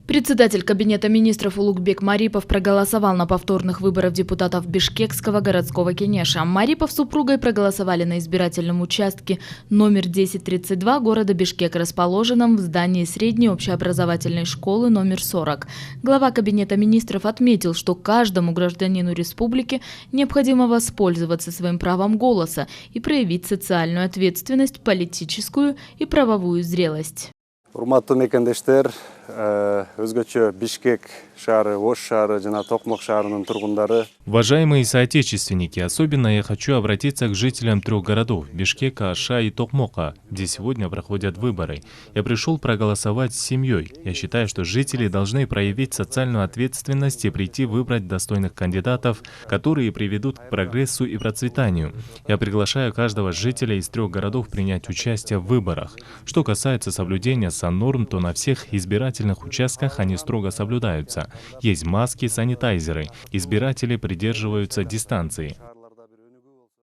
Председатель Кабинета министров Улугбек Марипов проголосовал на повторных выборах депутатов Бишкекского городского кенеша. Марипов с супругой проголосовали на избирательном участке номер 1032 города Бишкек, расположенном в здании средней общеобразовательной школы номер 40. Глава Кабинета министров отметил, что каждому гражданину республики необходимо воспользоваться своим правом голоса и проявить социальную ответственность, политическую и правовую зрелость. Урматтуу мекендештер, өзгөчө Бишкек шаары, Ош шаары жана Токмок шаарынын тургундары. Уважаемые соотечественники, особенно я хочу обратиться к жителям трех городов – Бишкека, Аша и Токмока, где сегодня проходят выборы. Я пришел проголосовать с семьей. Я считаю, что жители должны проявить социальную ответственность и прийти выбрать достойных кандидатов, которые приведут к прогрессу и процветанию. Я приглашаю каждого жителя из трех городов принять участие в выборах. Что касается соблюдения саннорм, то на всех избирательных участках они строго соблюдаются. Есть маски, санитайзеры. Избиратели придерживаются дистанции.